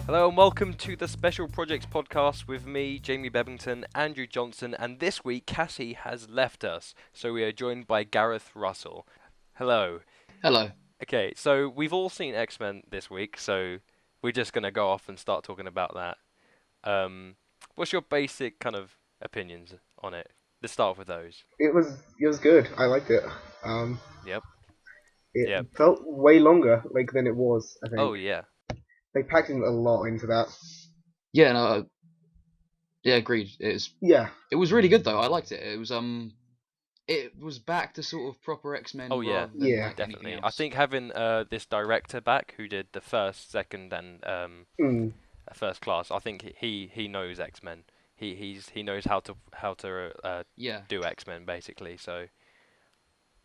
Hello and welcome to the Special Projects podcast with me, Jamie Bebbington, Andrew Johnson, and this week Cassie has left us, so we are joined by Gareth Russell. Hello. Hello. Okay, so we've all seen X-Men this week, so we're just going to go off and start talking about that. What's your basic kind of opinions on it? Let's start with those. It was good. I liked it. Um, Yep. it Yep. felt way longer than it was. I Oh think yeah. they packed in a lot into that. Yeah, no, yeah, agreed. Yeah, It was really good though. I liked it. It was back to sort of proper X-Men Oh yeah. rather than yeah, like anything Definitely. I else. think having this director back who did the first, second, and mm, first class. I think he knows X-Men. He knows how to Yeah, do X-Men basically. So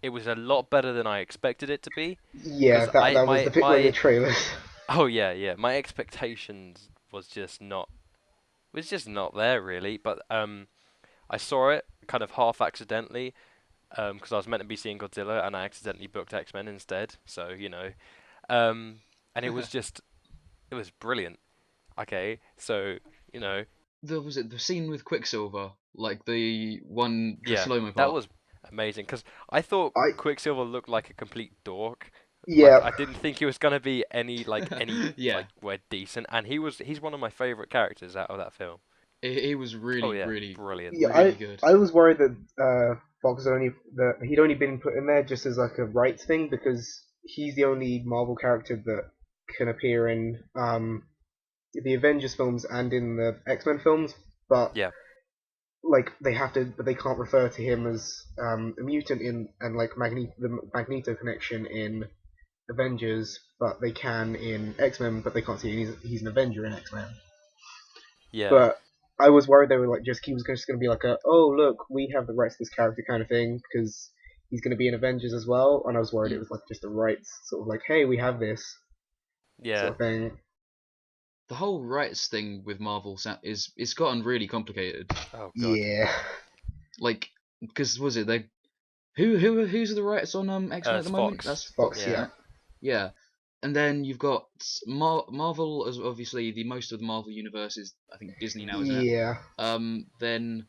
it was a lot better than I expected it to be. yeah. Because That was the bit where the trailers. oh yeah, my expectations was just not there really. But I saw it kind of half accidentally because I was meant to be seeing Godzilla and I accidentally booked X-Men instead. So and it was brilliant. Okay, so you know there was it the scene with Quicksilver, like the yeah, slow mo that part. was amazing because I thought I Quicksilver looked like a complete dork. Like yeah, I didn't think he was gonna be any Yeah, like where decent, and he's one of my favorite characters out of that film. it was Oh really, yeah, really, brilliant. yeah. really good. I was worried that Fox only that he'd only been put in there just as like a rights thing because he's the only Marvel character that can appear in the Avengers films and in the X-Men films, but Yeah, like they have to, but they can't refer to him as a mutant in and like the Magneto connection in Avengers, but they can in X-Men, but they can't see he's an Avenger in X-Men. yeah. But I was worried they were like he was just going to be like a oh look we have the rights to this character kind of thing because he's going to be in Avengers as well, and I was worried it Mm. was like just a rights sort of like hey we have this Yeah. sort of thing. The whole rights thing with Marvel is it's gotten really complicated. Oh god. Yeah, Like, because was it they who's the rights on X-Men at the moment? Fox. That's Fox. Fox, Yeah. Yeah, right? Yeah. And then you've got Marvel as obviously the most of the Marvel universe is I think Disney now, isn't it? yeah, Then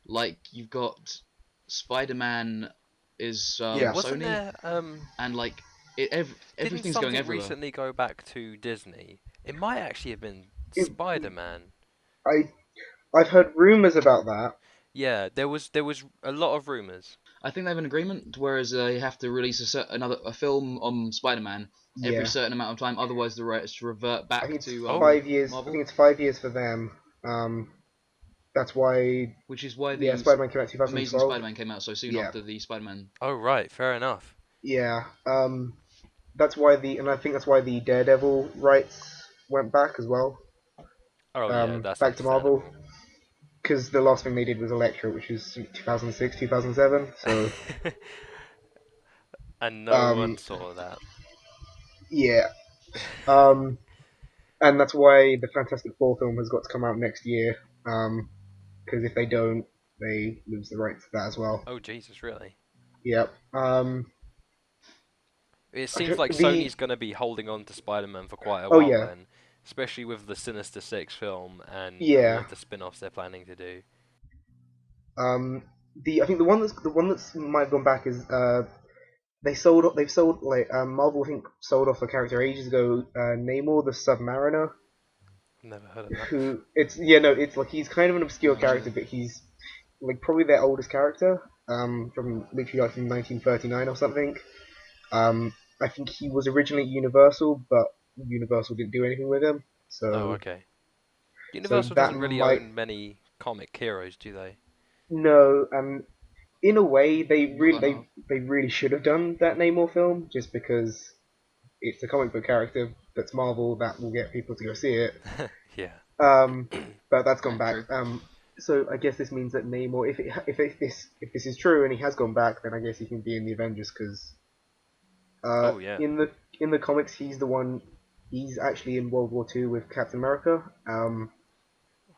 like you've got Spider-Man is Yeah, yeah. wasn't Sony, there and like didn't everything's going something everywhere. recently go back to Disney? It might actually have been It, Spider-Man. I I've heard rumors about that. Yeah, there was a lot of rumors. I think they have an agreement, whereas they have to release a film on Spider-Man every Yeah, certain amount of time, otherwise the rights revert I back think it's to Oh, 5 years. I Marvel, think it's 5 years for them. That's why. which is why Yeah, the Spider-Man came out Amazing 2012. Spider-Man came out so soon Yeah, after the Spider-Man. oh right, fair enough. yeah. That's why and I think that's why the Daredevil rights went back as well. Oh yeah, that's Back to Marvel understandable. because the last thing they did was Elektra, which was 2006, 2007. So, And no one um, saw that. yeah. Um, and that's why the Fantastic Four film has got to come out next year. Because if they don't, they lose the rights to that as well. Oh Jesus, really? Yep. It seems like The Sony's gonna be holding on to Spider-Man for quite a oh while yeah, then, especially with the Sinister Six film and all yeah. of the spin-offs they're planning to do. Um, I think the one that's might have gone back is they've sold like Marvel I think sold off a character ages ago, Namor the Submariner, Never heard of that. who it's yeah no it's like he's kind of an obscure No, not character, really. but he's like probably their oldest character, from literally like from 1939 or something. I think he was originally Universal, but Universal didn't do anything with him, Oh, so okay. so Universal that doesn't really might own many comic heroes, do they? no. In a way, Not that I know of. they really should have done that Namor film, just because it's a comic book character that's Marvel that will get people to go see it. Yeah. Um, but that's gone Yeah, back. true. So I guess this means that Namor, if this is true and he has gone back, then I guess he can be in the Avengers because Oh yeah. in the comics he's the one. He's actually in World War II with Captain America.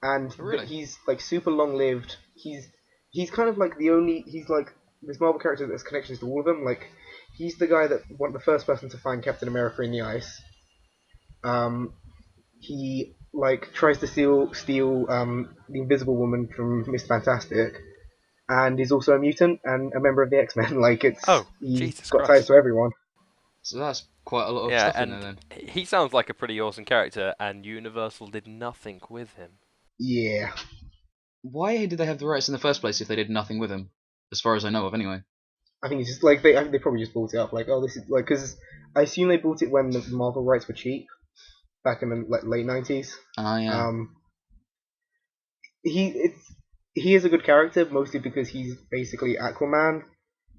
And Oh, really? he's like super long lived. He's kind of like the only. He's like this Marvel character that has connections to all of them. Like he's the guy that the first person to find Captain America in the ice. Um, he like tries to steal the Invisible Woman from Mr. Fantastic, and is also a mutant and a member of the X-Men. Like Oh, he's Jesus got ties Christ. to everyone. So that's quite a lot of Yeah, stuff in there and then. he sounds like a pretty awesome character, and Universal did nothing with him. Yeah, Why did they have the rights in the first place if they did nothing with him? As far as I know of, anyway. I think it's just like I think they probably just bought it up. Like, oh, this is like because I assume they bought it when the Marvel rights were cheap back in the late 90s. Ah, yeah. He he is a good character mostly because he's basically Aquaman,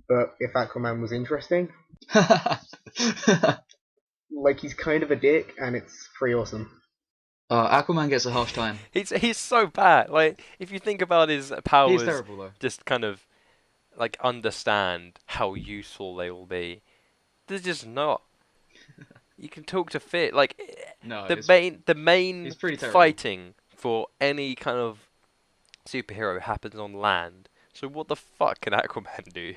but if Aquaman was interesting, like he's kind of a dick and it's pretty awesome. Aquaman gets a harsh time. He's so bad. Like, if you think about his He's powers, terrible though. just kind of like understand how useful they will be. They're just not. You can talk to fit. Like, No, the main it's pretty terrible. fighting for any kind of superhero happens on land. So what the fuck can Aquaman do?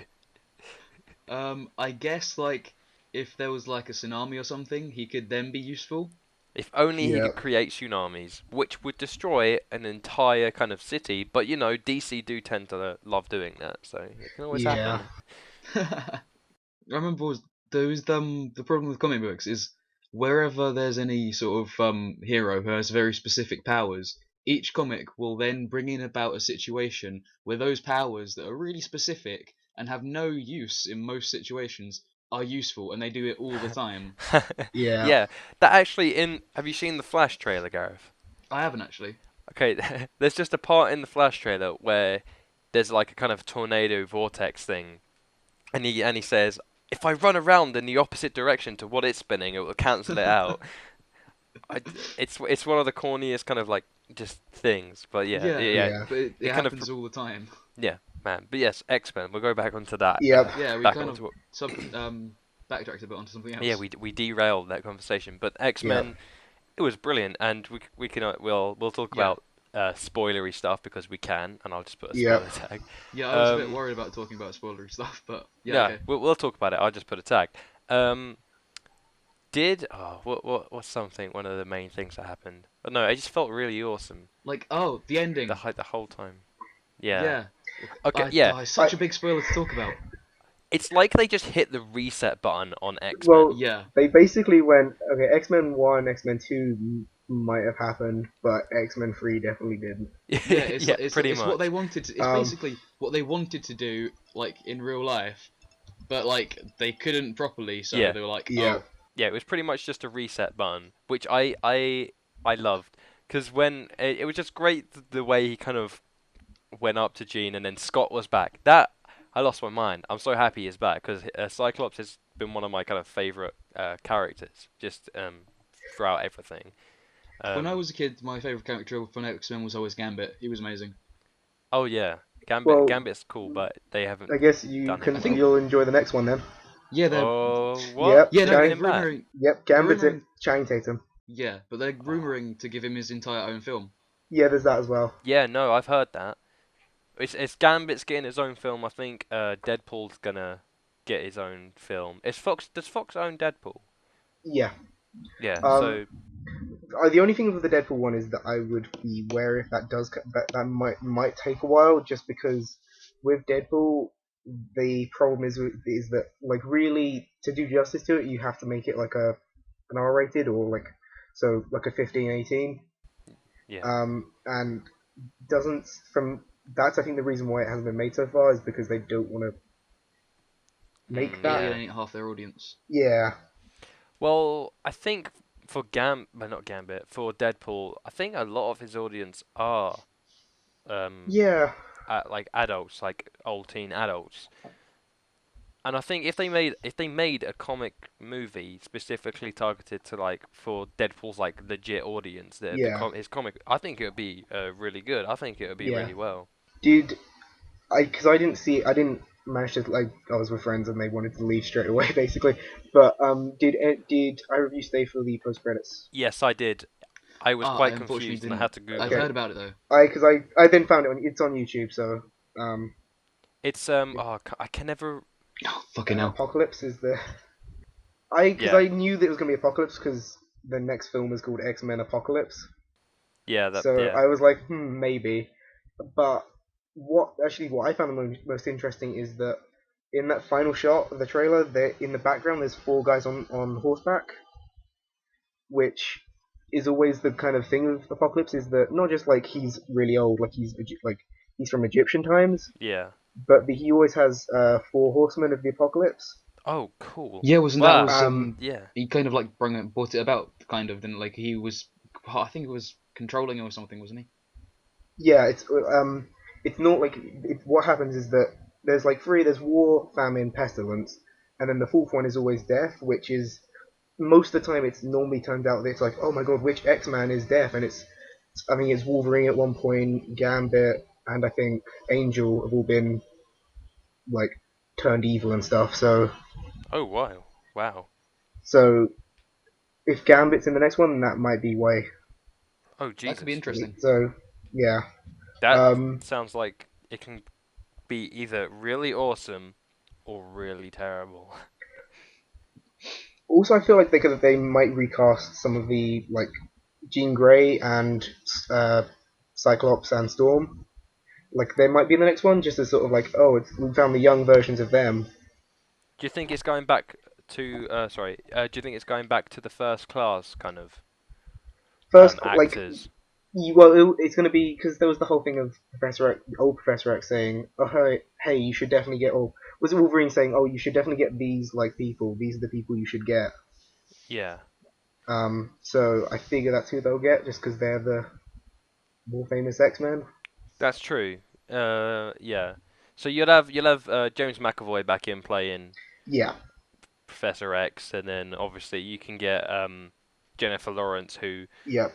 I guess like if there was like a tsunami or something, he could then be useful. If only he Yeah. could create tsunamis, which would destroy an entire kind of city. But you know, DC do tend to love doing that, so it can always Yeah. happen. I remember the problem with comic books is wherever there's any sort of hero who has very specific powers, each comic will then bring in about a situation where those powers that are really specific and have no use in most situations are useful, and they do it all the time. Yeah. Yeah, that actually have you seen the Flash trailer, Gareth? I haven't actually. Okay, there's just a part in the Flash trailer where there's like a kind of tornado vortex thing, and he says, if I run around in the opposite direction to what it's spinning, it will cancel it out. It's one of the corniest kind of like just things, but Yeah. But it It kind of happens all the time. yeah, man. But yes, X-Men. We'll go back onto that. Yep. Yeah, we back kind onto of backtracked a bit onto something else. yeah, we derailed that conversation, but X-Men, it was brilliant, and we can we'll talk Yeah. about spoilery stuff because we can, and I'll just put a Yep. spoiler tag. Yeah, I was a bit Um, worried about talking about spoilery stuff, but yeah, Yeah, okay. we'll talk about it. I'll just put a tag. What's something one of the main things that happened? But no, it just felt really awesome Like, oh, the ending. the whole time. Yeah. Yeah. Okay. Yeah. It's such a big spoiler to talk about. It's like they just hit the reset button on X-Men. Well, Yeah. they basically went, okay, X-Men 1, X-Men 2 might have happened, but X-Men 3 definitely didn't. Yeah, it's pretty it's much. what they wanted to, it's basically what they wanted to do, like, in real life, but, like, they couldn't properly, so Yeah. they were like, Yeah. oh. Yeah, it was pretty much just a reset button, which I loved, because when it was just great the way he kind of went up to Jean, and then Scott was back. That I lost my mind. I'm so happy he's back because Cyclops has been one of my kind of favorite characters, just throughout everything. When I was a kid, my favourite character from X-Men was always Gambit. He was amazing. Oh yeah, Well, Gambit's cool, but they haven't. I guess Done you'll enjoy the next one then. Yeah, they're... Oh what? Yep. Yeah, no, Bringing they're him back? rumouring... Yep, Gambit's it. rumouring- Channing Tatum. Yeah, but they're rumouring to give him his entire own film. Yeah, there's that as well. Yeah, no, I've heard that. It's Gambit's getting his own film. I think Deadpool's gonna get his own film. Does Fox own Deadpool? Yeah. Yeah. Um, the only thing with the Deadpool one is that I would be wary if that does that might take a while, just because with Deadpool the problem is that like really to do justice to it you have to make it like an R-rated or like a 15-18. Yeah. And doesn't from that's I think the reason why it hasn't been made so far is because they don't want to make that. Yeah, alienate half their audience. Yeah. Well, I think for not Gambit, for Deadpool, I think a lot of his audience are Yeah. like adults, like old teen adults. And I think if they made a comic movie specifically targeted to like for Deadpool's like legit audience, his comic, I think it would be really good. I think it would be Yeah. really well. Dude, I didn't manage to like I was with friends and they wanted to leave straight away basically. But did either of you stay for the post credits? Yes, I did. I was I quite unfortunately confused and I didn't. had to Google I've it. heard about it though. I then found it's on YouTube, so It's I can never. Oh, fucking hell. Apocalypse is the I Yeah. knew that it was gonna be Apocalypse because the next film is called X-Men Apocalypse. Yeah, So yeah. I was like, maybe. But what I found the most interesting is that in that final shot of the trailer, in the background, there's four guys on horseback, which is always the kind of thing with Apocalypse, is that not just like he's really old, like he's from Egyptian times, Yeah. but he always has four horsemen of the apocalypse. Oh, cool. Yeah, wasn't that Wow. was Yeah. he kind of like brought it about kind of, didn't like he was I think it was controlling or something, wasn't he? Yeah, it's not like what happens is that there's like three. There's war, famine, pestilence, and then the fourth one is always death, which is most of the time it's normally turns out that it's like, oh my god, which X-Man is death, and I think it's Wolverine at one point, Gambit, and I think Angel have all been like turned evil and stuff. Oh, wow. Wow. So if Gambit's in the next one, that might be why. Oh, That could be Jesus. interesting. So yeah. That Um, sounds like it can be either really awesome or really terrible. Also, I feel like they might recast some of the like Jean Grey and uh, Cyclops and Storm. Like they might be in the next one, just as sort of like, oh, we found the young versions of them. Do you think it's going back to do you think it's going back to the first class kind of First, like, actors? it's going to be because there was the whole thing of Professor X, old Professor X saying, oh, hey, you should definitely get. Or was it Wolverine saying, oh, you should definitely get these like people. These are the people you should get. Yeah. So I figure that's who they'll get, just because they're the more famous X-Men. That's true. Yeah. So you'll have James McAvoy back in playing Yeah, Professor X, and then obviously you can get Jennifer Lawrence yep,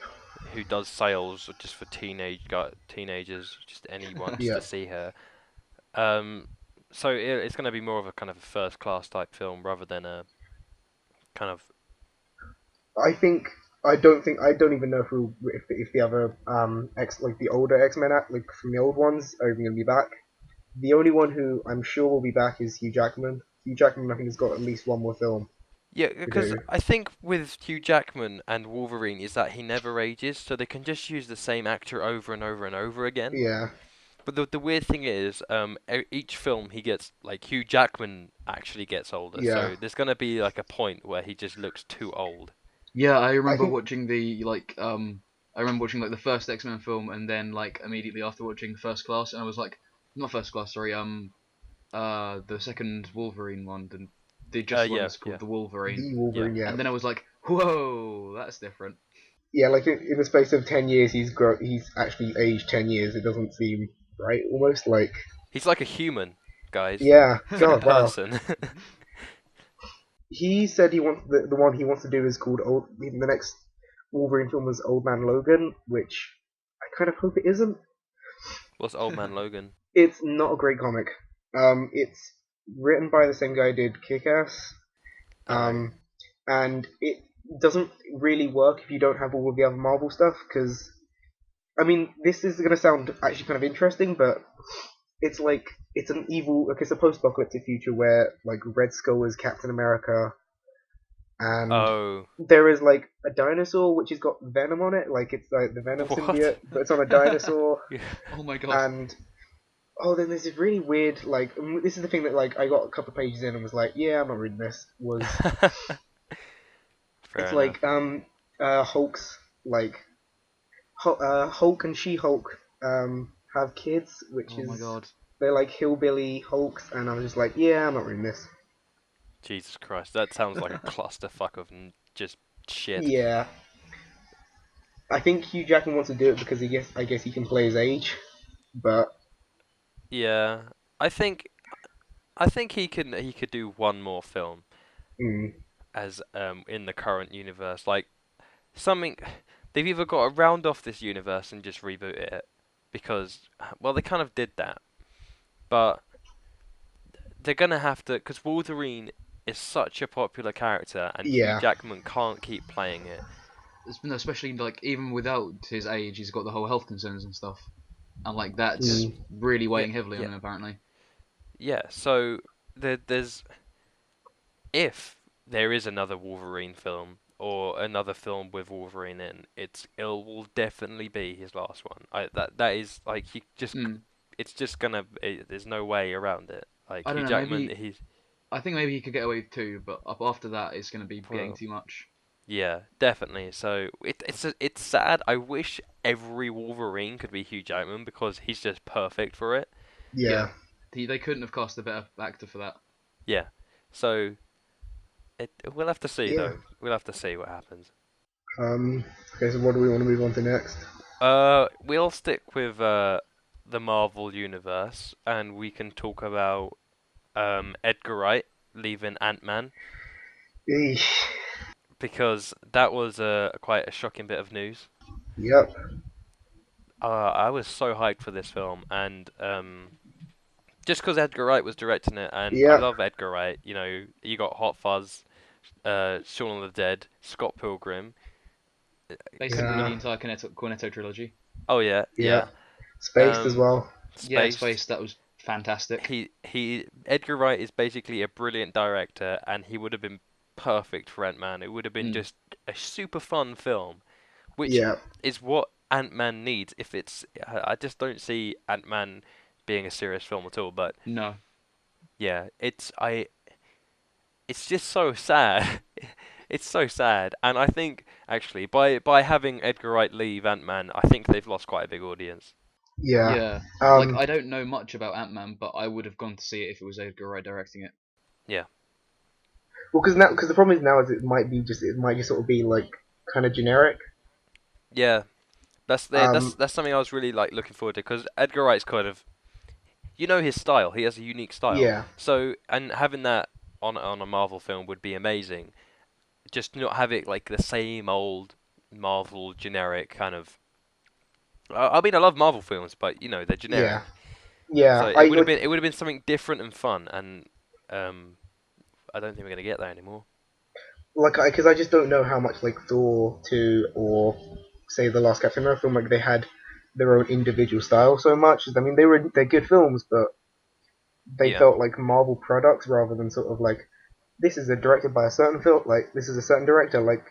who does sales just for teenagers, just anyone just to yep. see her. Um, so it's going to be more of a kind of a first class type film rather than a kind of I don't even know if the other like the older X Men like from the old ones are even gonna be back. The only one who I'm sure will be back is Hugh Jackman. Hugh Jackman I think has got at least one more film yeah, to because do. I think with Hugh Jackman and Wolverine is that he never ages, so they can just use the same actor over and over and over again. Yeah, But the weird thing is, each film he gets like Hugh Jackman actually gets older, yeah. so there's gonna be like a point where he just looks too old. Yeah, I think I remember watching like the first X-Men film and then like immediately after watching First Class and I was like not First Class, sorry, the second Wolverine one, the just one Yeah, that's called yeah, the Wolverine. the yeah. Wolverine. Yeah, And then I was like, whoa, that's different. yeah. Like in the space of 10 years, he's actually aged 10 years. It doesn't seem right. Almost like He's like a human, guys. yeah. He's like a God, wow. person. He said he wants the one he wants to do is called old. The next Wolverine film was Old Man Logan, which I kind of hope it isn't. What's Old Man Logan? It's not a great comic. It's written by the same guy who did Kick-Ass, Oh, and it doesn't really work if you don't have all of the other Marvel stuff. Because I mean, this is gonna sound actually kind of interesting, but it's like it's an evil, like it's a post-apocalyptic future where like Red Skull is Captain America, and oh, there is like a dinosaur which has got venom on it, like it's like the venom what? symbiote, but it's on a dinosaur. Yeah. Oh my god. And then there's this really weird like this is the thing that like I got a couple of pages in and was like, yeah, I'm not reading this. Was Fair it's enough. like Hulk's like Hulk and She-Hulk have kids, which Oh my is god. they're like hillbilly Hulks, and I was just like, yeah, I'm not reading this. Jesus Christ, that sounds like a clusterfuck of just shit. Yeah, I think Hugh Jackman wants to do it because I guess he can play his age, but Yeah, I think I think he could do one more film mm, as in the current universe. Like something they've either got to round off this universe and just reboot it because well they kind of did that, but they're gonna have to because Wolverine is such a popular character and Hugh yeah, Jackman can't keep playing it. Especially like even without his age, he's got the whole health concerns and stuff, and like that's mm, really Yeah, weighing heavily on yeah, him apparently. yeah. So there's if there is another Wolverine film or another film with Wolverine in, it will definitely be his last one. That is like he just Mm. it's just gonna there's no way around it. Like I Hugh don't know. Jackman, Maybe he's I think maybe he could get away with two, but up after that, it's going to be getting well, too much. yeah, definitely. So it's sad. I wish every Wolverine could be Hugh Jackman because he's just perfect for it. Yeah. Yeah, they couldn't have cast a better actor for that. Yeah. So we'll have to see Yeah. though. We'll have to see what happens. Okay, so what do we want to move on to next? We'll stick with the Marvel universe, and we can talk about Edgar Wright leaving Ant-Man Eesh. because that was quite a shocking bit of news. Yep. I was so hyped for this film, and just because Edgar Wright was directing it, and I Yep. love Edgar Wright. You know, you got Hot Fuzz, Shaun of the Dead, Scott Pilgrim. Basically, Yeah. the entire Cornetto trilogy. Oh yeah, yeah. Yep. Spaced as well. Yeah, Spaced. Space. That was fantastic. He Edgar Wright is basically a brilliant director, and he would have been perfect for Ant-Man. It would have been Mm. just a super fun film, which Yeah. is what Ant-Man needs. If it's, I just don't see Ant-Man being a serious film at all. But No. yeah, it's just so sad. It's so sad, and I think actually by having Edgar Wright leave Ant-Man, I think they've lost quite a big audience. Yeah. Yeah. Like Um. I don't know much about Ant-Man, but I would have gone to see it if it was Edgar Wright directing it. Yeah, Well, because the problem is now is it might just sort of be like kind of generic. yeah. Um. That's something I was really like looking forward to because Edgar Wright's kind of his style. He has a unique style. Yeah. So and having that on a Marvel film would be amazing. Just not have it like the same old Marvel generic kind of. I mean, I love Marvel films, but they're generic. Yeah. Yeah. So I like. it would have been something different and fun, and um, I don't think we're gonna get that anymore. Because I just don't know how much like Thor 2 or say the last Captain America film like they had their own individual style so much. I mean they're good films, but they Yeah, felt like Marvel products rather than sort of like this is a directed by a certain film, like this is a certain director. Like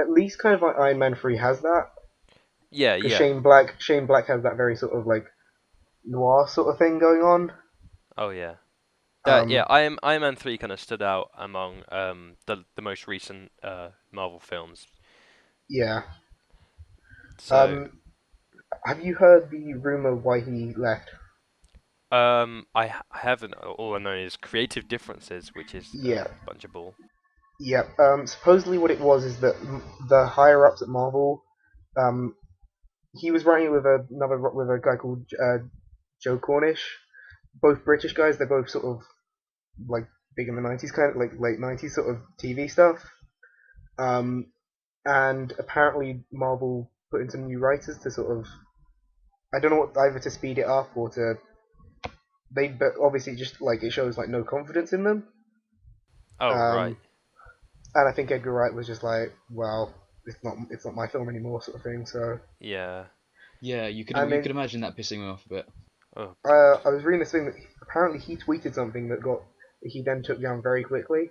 at least kind of like Iron Man 3 has that yeah, because yeah. Shane Black has that very sort of like noir sort of thing going on. Oh yeah. Yeah, Um, Iron Man 3 kind of stood out among the most recent Marvel films. yeah. So Um, have you heard the rumor why he left? I haven't. All I know is creative differences, which is Yeah. a bunch of bull. Yeah. Supposedly what it was is that the higher ups at Marvel, um, he was writing with a guy called Joe Cornish, both British guys. They're both sort of like big in the '90s, kind of like late '90s sort of TV stuff. Um, and apparently Marvel put in some new writers to sort of I don't know what either to speed it up or to but obviously just like it shows like no confidence in them. Oh right. Um, and I think Edgar Wright was just like, well, it's not my film anymore, sort of thing. So Yeah. Yeah, and you then could imagine that pissing me off a bit. Oh God. I was reading this thing that apparently he tweeted something that he then took down very quickly,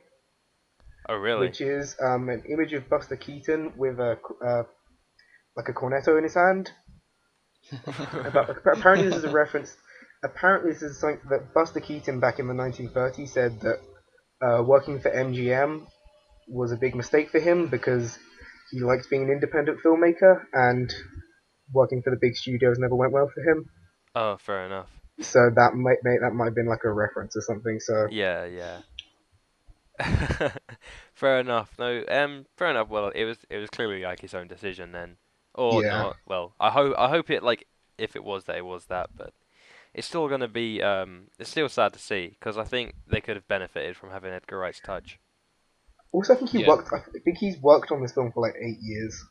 Oh really? which is an image of Buster Keaton with a like a cornetto in his hand. Apparently this is a reference. Apparently this is something that Buster Keaton back in the 1930s said that working for MGM was a big mistake for him because he liked being an independent filmmaker and working for the big studios never went well for him. Oh, fair enough. So that might have been like a reference or something. So Yeah, yeah. Fair enough. No, fair enough. Well, it was clearly like his own decision then, or yeah, not. Well, I hope it like if it was that it was that, but it's still gonna be it's still sad to see because I think they could have benefited from having Edgar Wright's touch. also, I think Yeah. I think he's worked on this film for like 8 years.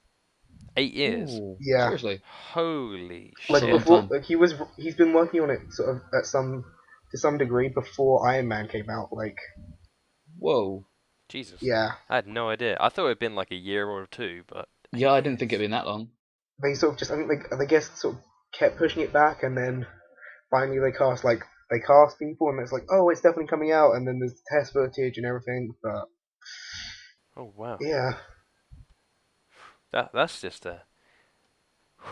8 years. Ooh, Yeah, seriously, Holy like that's a shit. long before, time. like he's been working on it sort of to some degree before Iron Man came out. Like, Whoa. Jesus. yeah, I had no idea. I thought it'd been like a year or two, but Yeah, eight I didn't think it'd years. been that long. they sort of just I think they guess sort of kept pushing it back, and then finally they cast people, and it's like, oh, it's definitely coming out, and then there's test footage and everything. But Oh wow. yeah, That's just a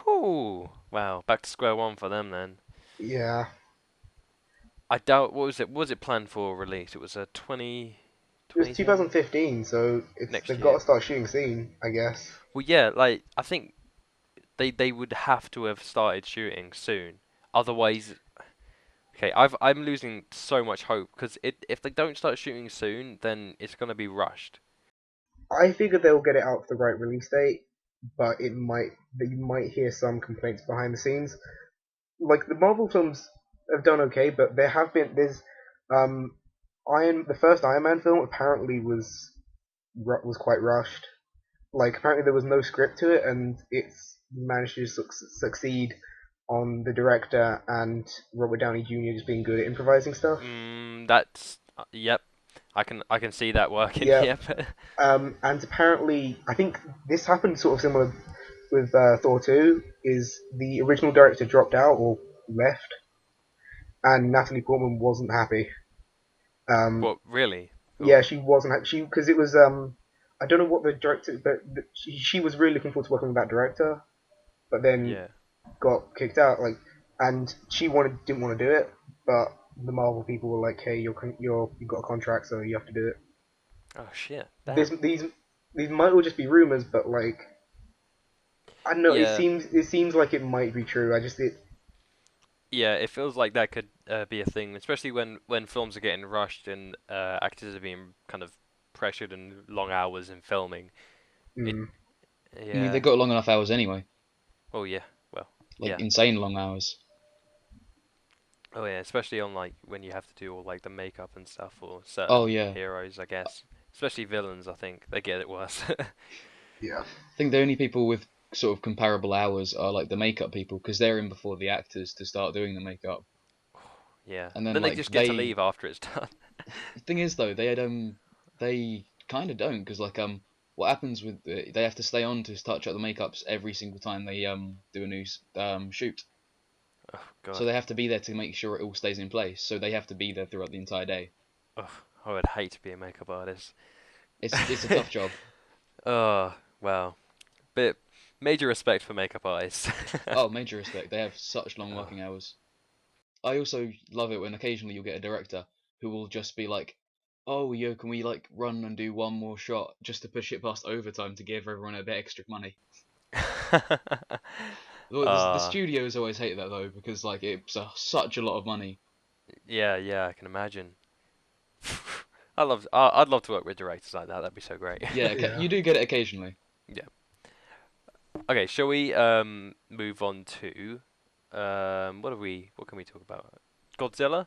whoo wow, back to square one for them then. Yeah, I doubt what was it? What was it planned for release? It was a it was 2010 2015, so next they've got year. to start shooting soon, I guess. Well, yeah, like I think they would have to have started shooting soon. Otherwise, okay, I'm losing so much hope because if they don't start shooting soon, then it's gonna be rushed. I figure they'll get it out for the right release date, but you might hear some complaints behind the scenes. Like the Marvel films have done okay, but there's um the first Iron Man film apparently was quite rushed. Like apparently there was no script to it, and it's managed to succeed on the director and Robert Downey Jr. just being good at improvising stuff. That's yep. I can see that working. Yeah, Yep. and apparently I think this happened sort of similar with Thor 2. Is the original director dropped out or left, and Natalie Portman wasn't happy. Um, What really? yeah, Oof. she wasn't she because it was I don't know what the director, but she was really looking forward to working with that director, but then Yeah. got kicked out. Like, and she didn't want to do it, but the Marvel people were like, "Hey, you've got a contract, so you have to do it." Oh shit. This Damn. these might all just be rumors, but like I don't know. Yeah. It seems like it might be true. I just it Yeah. It feels like that could be a thing, especially when films are getting rushed and actors are being kind of pressured and long hours in filming. It. mm, I mean, they Yeah. got long enough hours anyway, Oh yeah. Well. like Yeah. insane long hours. Oh yeah. Especially on like when you have to do all like the makeup and stuff for Oh certain yeah, heroes, I guess. Especially villains, I think they get it worse. yeah. I think the only people with sort of comparable hours are like the makeup people because they're in before the actors to start doing the makeup, Yeah. and then Then they like just get to they. leave after it's done. The thing is though, they kind of don't because like what happens with they have to stay on to touch up the makeups every single time they do a new shoot. Oh So god. they have to be there to make sure it all stays in place. So they have to be there throughout the entire day. Ugh, I would hate to be a makeup artist. It's a tough job. Oh, wow. Bit major respect for makeup artists. Oh, major respect. They have such long Oh, working hours. I also love it when occasionally you'll get a director who will just be like, "Oh, yo, can we like run and do one more shot just to push it past overtime to give everyone a bit extra money?" Well, the uh, studios always hate that though because like it's such a lot of money. yeah, yeah, I can imagine. I'd love to work with directors like that. That'd be so great. Yeah, Yeah. you do get it occasionally. Yeah. Okay, shall we move on to what can we talk about? Godzilla?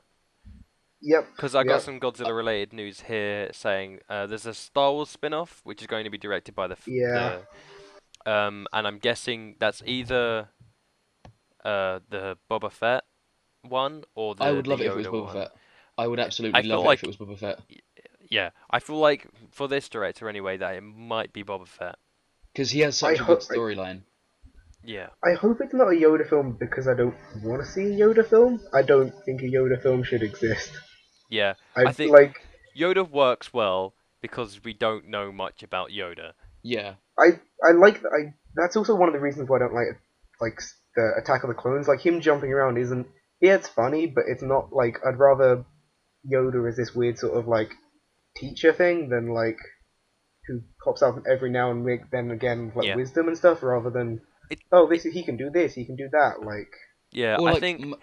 Yep. Because I got Yep. some Godzilla related news here saying there's a Star Wars spin-off which is going to be directed by Yeah. and I'm guessing that's either the Boba Fett one or I the would love it if it was Yoda Boba one. Fett. I would I absolutely feel love it if it like was Boba Fett yeah, I feel like for this director anyway that it might be Boba Fett. because he has I such a good hope. storyline. Yeah. I hope it's not a Yoda film because I don't want to see a Yoda film. I don't think a Yoda film should exist. Yeah. I I think like. Yoda works well because we don't know much about Yoda. Yeah, I like. That's also one of the reasons why I don't like the Attack of the Clones. Like him jumping around isn't. Yeah, it's funny, but it's not like I'd rather Yoda as this weird sort of like teacher thing than like who pops up every now and then again with like Yeah. wisdom and stuff, rather than It, oh it he can do this, he can do that. Like yeah, or I like think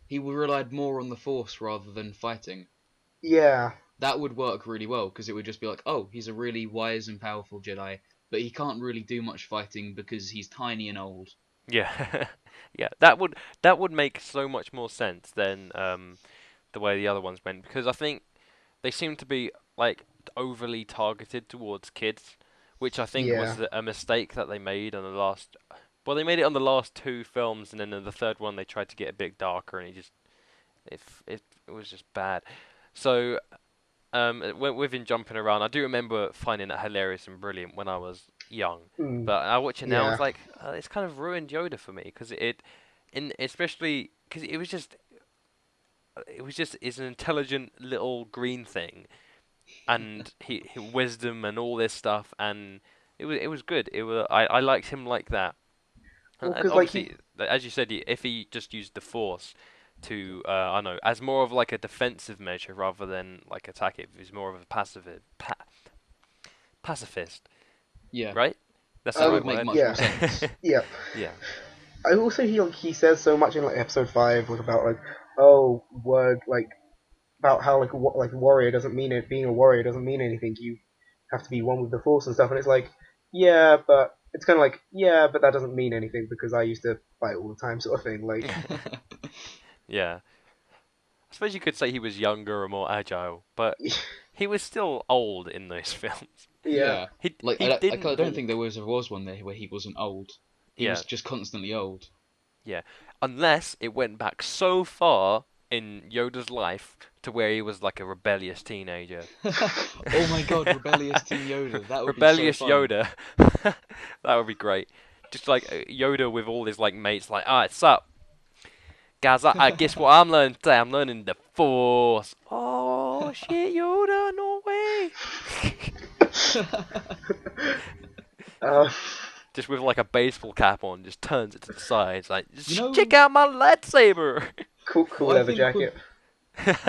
he relied more on the Force rather than fighting. yeah, That would work really well because it would just be like, oh, he's a really wise and powerful Jedi, but he can't really do much fighting because he's tiny and old. yeah. Yeah, that would make so much more sense than the way the other ones went because I think they seem to be like overly targeted towards kids, which I think yeah. was a mistake that they made on the last. Well, they made it on the last two films, and then in the third one they tried to get a bit darker, and it was just bad. So with him jumping around, I do remember finding that hilarious and brilliant when I was young. Mm, But I watch it now, yeah. it's like it's kind of ruined Yoda for me because especially because it was just it's an intelligent little green thing, and he wisdom and all this stuff, and it was good. I liked him like that. Well, And because like he, obviously, as you said, if he just used the Force to, I don't know, as more of like a defensive measure rather than like attack it, he's more of a pacifist, Yeah, right? That's the that right would make word. much more yeah, sense. yeah. Yeah. I also he says so much in like episode 5 like about like oh word like about how like warrior doesn't mean it being a warrior doesn't mean anything. You have to be one with the force and stuff. And it's like yeah, but it's kind of like yeah, but that doesn't mean anything because I used to fight all the time, sort of thing. Like Yeah. I suppose you could say he was younger or more agile, but he was still old in those films. yeah, Yeah, He like he I didn't don't think walk. there was one there where he wasn't old. He was Yeah, just constantly old. yeah. Unless it went back so far in Yoda's life to where he was like a rebellious teenager. Oh my God, rebellious Teen Yoda. That would be so Rebellious fun. Yoda. That would be great. Just like Yoda with all his like mates, like, alright, sup, guys. I guess what I'm learning today. I'm learning the Force. Oh shit, Yoda, no way. uh, Just with like a baseball cap on, just turns it to the sides, like, You just check know out my lightsaber. cool what I leather think would jacket.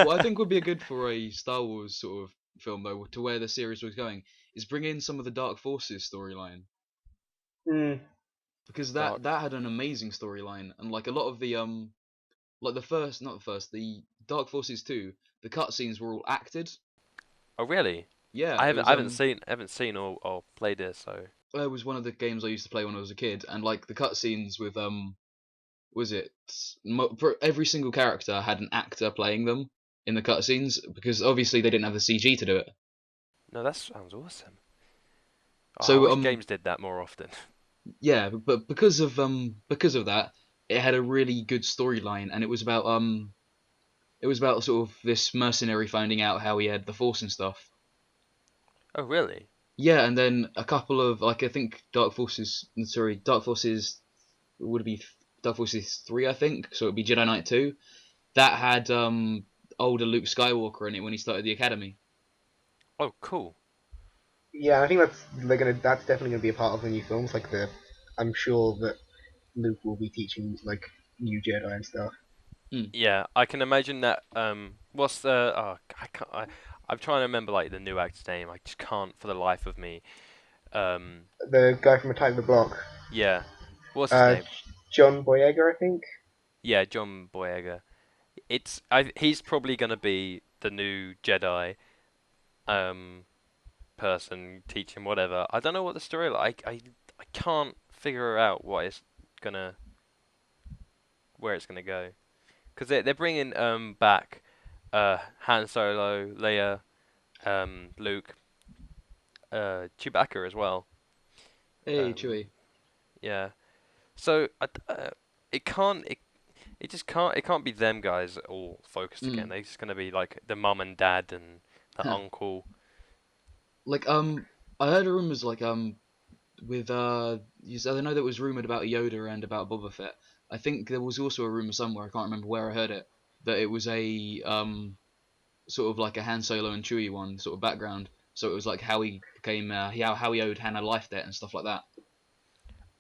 what I think would be good for a Star Wars sort of film though, to where the series was going, is bring in some of the Dark Forces storyline, Mm, because Dark. that had an amazing storyline, and like a lot of the like the first, not the first, the Dark Forces 2, the cutscenes were all acted. Oh really? Yeah, I it haven't was I haven't seen or played it, so. it was one of the games I used to play when I was a kid, and like the cutscenes with was it every single character had an actor playing them in the cutscenes, because obviously they didn't have the CG to do it. No, that sounds awesome. Oh, I So wish games did that more often. yeah, but because of that, it had a really good storyline, and it was about sort of this mercenary finding out how he had the Force and stuff. Oh really? Yeah, and then a couple of like I think Dark Forces would be Dark Forces 3, I think. So it'd be Jedi Knight 2. That had older Luke Skywalker in it when he started the academy. Oh cool. yeah, I think that's definitely gonna be a part of the new films. Like I'm sure that Luke will be teaching like new Jedi and stuff. Hmm. Yeah, I can imagine that. What's the? Oh, I can't. I'm trying to remember like the new actor's name. I just can't for the life of me. Um, The guy from Attack the Block, yeah. What's his uh, name? John Boyega, I think. Yeah, John Boyega. He's probably gonna be the new Jedi um person teaching whatever. I don't know what the story like. I can't figure out gonna where it's gonna go. Because they're bringing back Han Solo, Leia, Luke, Chewbacca as well. Hey, Um, Chewie. yeah. So it can't it just can't be them guys all focused again. Hmm. They're just gonna be like the mum and dad and the Huh. uncle. Like I heard rumors like with I know that was rumored about Yoda and about Boba Fett. I think there was also a rumor somewhere, I can't remember where I heard it, that it was a sort of like a Han Solo and Chewie one sort of background. So it was like how he became how he owed Han a life debt and stuff like that.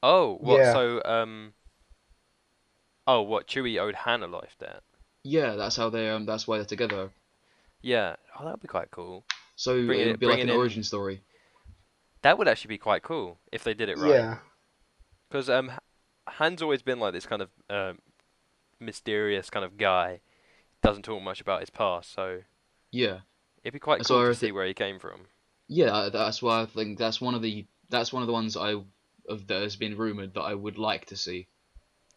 Oh, what? Yeah, So oh, what? Chewie owed Han a life debt. Yeah, that's how they that's why they're together. Yeah. Oh, that'd be quite cool. So it would be like Bringing an in origin story. that would actually be quite cool if they did it right. yeah, Because Han's always been like this kind of mysterious kind of guy. Doesn't talk much about his past, so Yeah. it'd be quite That's cool why to I see think where he came from. yeah, that's why I think that's one of the ones that has been rumored that I would like to see.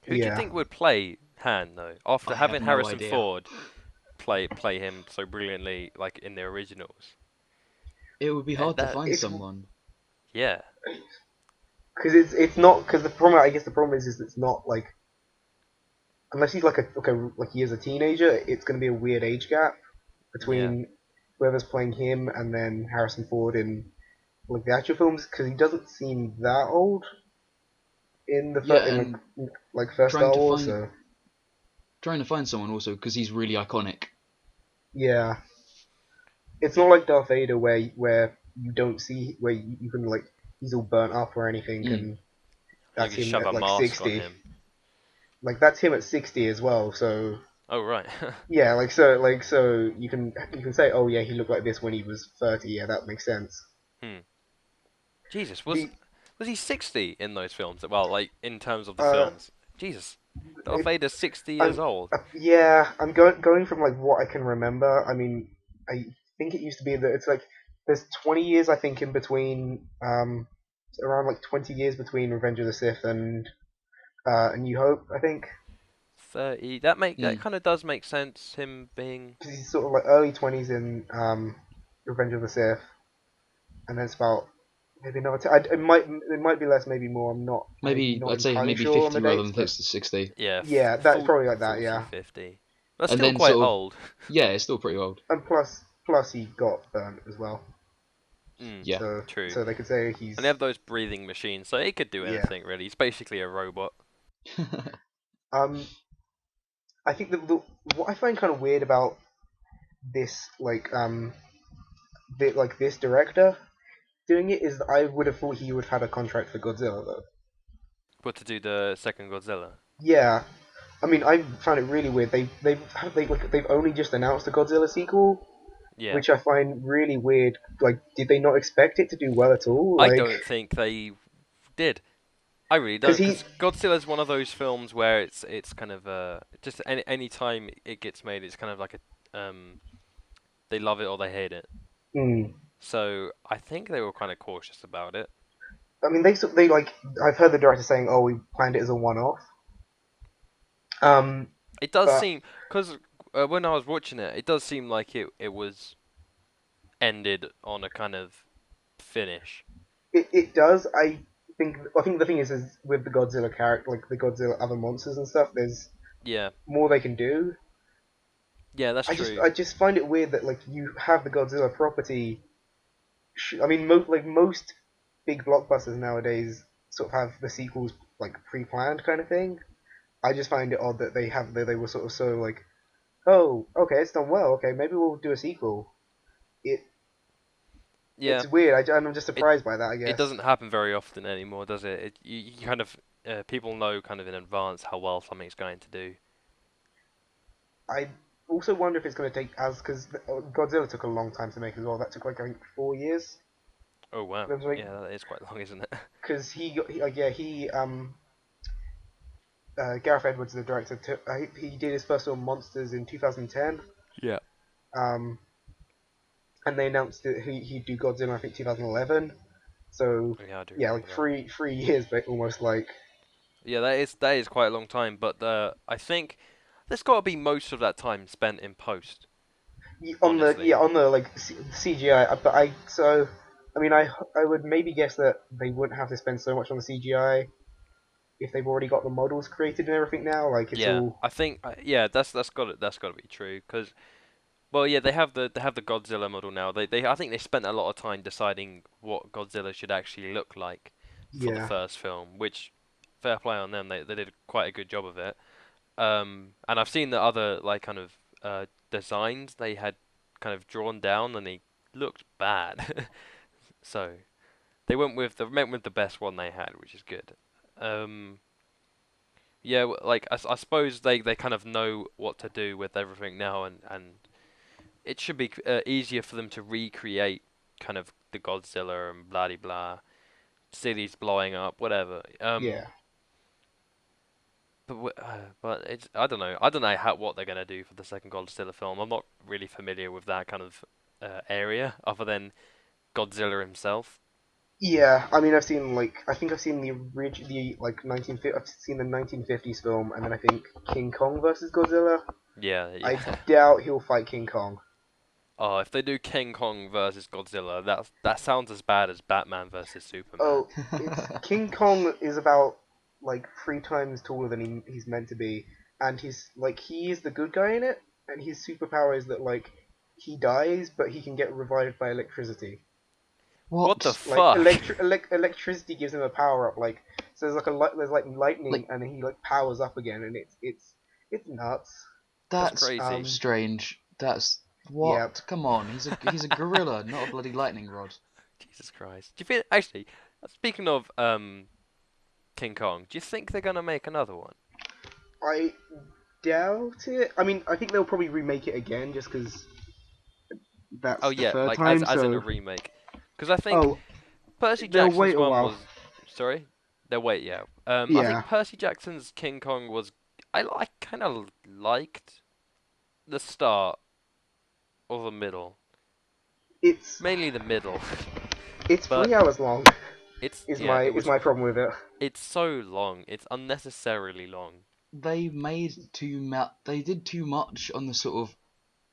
Who do you yeah. think would play Han though? After I have having no Harrison idea. Ford play him so brilliantly, like in the originals. It would be hard to That find It's someone. yeah, because it's not because the problem I guess the problem is it's not like unless he's like he is a teenager, it's gonna be a weird age gap yeah, between whoever's playing him and then Harrison Ford in like the actual films because he doesn't seem that old in the Yeah, in and like first trying Star to Wars. find So someone also because he's really iconic. yeah, it's yeah. not like Darth Vader where you don't see where you can like he's all burnt up or anything, Mm. and You that's can him shove at a like mask on 60. him. Like that's him at 60 as well. So Oh right. yeah, so you can say, oh yeah, he looked like this when he was 30. Yeah, that makes sense. Hmm. Jesus, The was he 60 in those films? Well, like in terms of the uh, films. Jesus, Darth it, Vader's 60 years I'm old. yeah, I'm going from like what I can remember. I mean, I think it used to be that it's like there's 20 years I think in between, around like 20 years between Revenge of the Sith and A New Hope. I think 30. That Mm. kind of does make sense. Him being. because he's sort of like early 20s in Revenge of the Sith, and then it's about maybe another. It might be less, maybe more. I'm Maybe not I'd say entirely maybe sure on the 50 rather dates, than but 60. Yeah, yeah, that's probably like that. 40, Yeah, 50. That's And still then quite sort of old. yeah, it's still pretty old. and plus he got burnt as well, Mm, Yeah. so true. so they could say And they he's have those breathing machines, so he could do yeah. anything really. He's basically a robot. Um, I think what I find kind of weird about this this director doing it is that I would have thought he would have had a contract for Godzilla though. What to do the second Godzilla? Yeah, I mean I found it really weird. They've only just announced the Godzilla sequel, Yeah. which I find really weird. Like, did they not expect it to do well at all? I Like, don't think they did. I really because don't, because Godzilla's one of those films where it's kind of just any time it gets made, it's kind of like a they love it or they hate it. mm, So I think they were kind of cautious about it. I mean they like I've heard the director saying, "Oh, we planned it as a one-off." Um, It does but seem, because when I was watching it, it does seem like it was ended on a kind of finish. it does. I think the thing is with the Godzilla character, like the Godzilla other monsters and stuff. There's Yeah, more they can do. yeah, that's true. I just find it weird that like you have the Godzilla property. I mean, most big blockbusters nowadays sort of have the sequels like pre-planned kind of thing. I just find it odd that they were sort of so like, oh, okay, it's done well. Okay, maybe we'll do a sequel. It Yeah, it's weird. I'm just it surprised by that. I it guess. doesn't happen very often anymore, does it? You kind of people know kind of in advance how well something's going to do. I also wonder if it's going to take as because Godzilla took a long time to make as well. That took like I think 4 years. Oh wow, It was like yeah, that is quite long, isn't it? because Gareth Edwards, the director, he did his first film Monsters in 2010. Yeah. Um, and they announced that he'd do Godzilla I think 2011. So Yeah, I do yeah, remember like that. three years, but almost like Yeah, that is quite a long time, but I think there's got to be most of that time spent in post. Honestly, on the like CGI. But I mean I would maybe guess that they wouldn't have to spend so much on the CGI if they've already got the models created and everything now. Like it's yeah, all I think yeah, that's got to be true, because well, yeah, they have the Godzilla model now. They I think they spent a lot of time deciding what Godzilla should actually look like for the yeah first film, which fair play on them. They did quite a good job of it. And I've seen the other like kind of designs they had kind of drawn down, and they looked bad. So they went with the best one they had, which is good. Um, yeah, like I suppose they kind of know what to do with everything now, and it should be easier for them to recreate kind of the Godzilla and blah de blah, cities blowing up, whatever. yeah But it's I don't know what they're gonna do for the second Godzilla film. I'm not really familiar with that kind of area other than Godzilla himself. yeah. I mean I think I've seen the like 1950 I've seen the 1950s film and then I think King Kong versus Godzilla. Yeah, I yeah. doubt he'll fight King Kong. Oh, if they do King Kong versus Godzilla, that sounds as bad as Batman versus Superman. Oh, it's King Kong is about like 3 times taller than he's meant to be, and he is the good guy in it, and his superpower is that like he dies, but he can get revived by electricity. What the What? Like fuck? electricity gives him a power up. Like so, there's like lightning, Like and then he like powers up again, and it's nuts. That's that's crazy. strange. That's Yeah, what? Come on, he's a gorilla, not a bloody lightning rod. Jesus Christ. Do you think actually? Speaking of King Kong, do you think they're gonna make another one? I doubt it. I mean, I think they'll probably remake it again just because Oh that's the yeah, third like time. as in a So, remake. Because I think oh, Percy they'll wait Jackson's a one while. was. Sorry, they'll wait. Yeah. I Yeah, think Percy Jackson's King Kong was. I kind of liked the start or the middle, it's mainly the middle, it's but 3 hours long. it's Is yeah, my it is was. my problem with it. It's so long. It's unnecessarily long. They made too much. They did too much on the sort of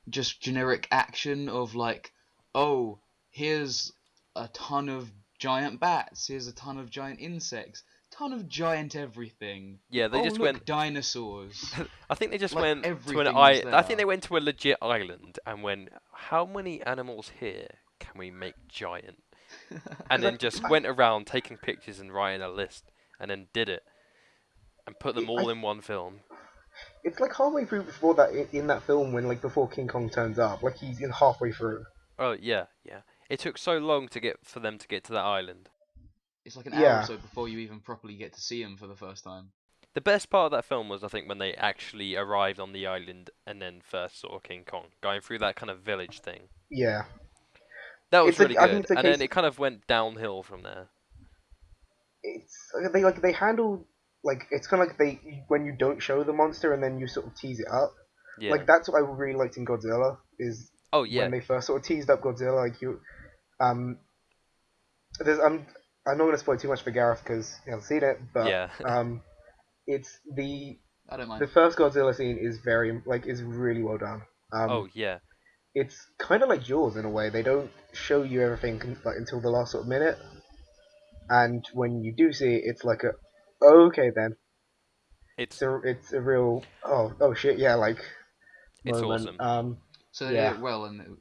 just generic action of like, oh, here's a ton of giant bats, here's a ton of giant insects, ton of giant everything. Yeah, they Oh, just went. look, dinosaurs. I think they just Like went to an everything was I think there. they went to a legit island and went, how many animals here can we make giant? And 'Cause then just went around taking pictures and writing a list, and then did it and put them all in one film. it's like halfway through before that in that film when like before King Kong turns up, like he's in halfway through. Oh yeah, yeah. It took so long to get for them to get to that island. It's like an hour or Yeah, so before you even properly get to see him for the first time. The best part of that film was, I think, when they actually arrived on the island and then first saw King Kong, going through that kind of village thing. yeah. That was really I think good, it's a and then case. it kind of went downhill from there. It's they handle like it's kind of like they when you don't show the monster and then you sort of tease it up. Yeah. Like that's what I really liked in Godzilla is Oh when yeah. they first sort of teased up Godzilla. Like you, um, there's I'm not gonna spoil too much for Gareth because he hasn't seen it, but Yeah. it's the I don't the mind. first Godzilla scene is very like is really well done. Oh yeah. It's kind of like Jaws in a way. They don't show you everything like until the last sort of minute, and when you do see it, it's like a okay then. It's It's a real oh shit yeah like it's moment. awesome. So they did Yeah it well, and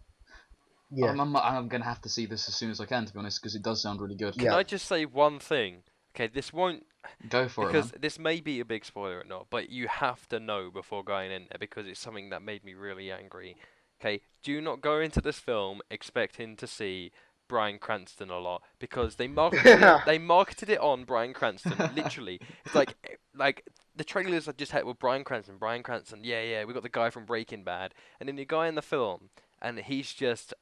yeah I'm gonna have to see this as soon as I can, to be honest, because it does sound really good. Can yeah I just say one thing? Okay, this won't Go for it, because man. this may be a big spoiler or not, but you have to know before going in there because it's something that made me really angry. Okay, do not go into this film expecting to see Bryan Cranston a lot because they marketed it on Bryan Cranston. Literally, it's like the trailers I just had with Bryan Cranston. Bryan Cranston, yeah, yeah, we got the guy from Breaking Bad, and then the guy in the film, and he's just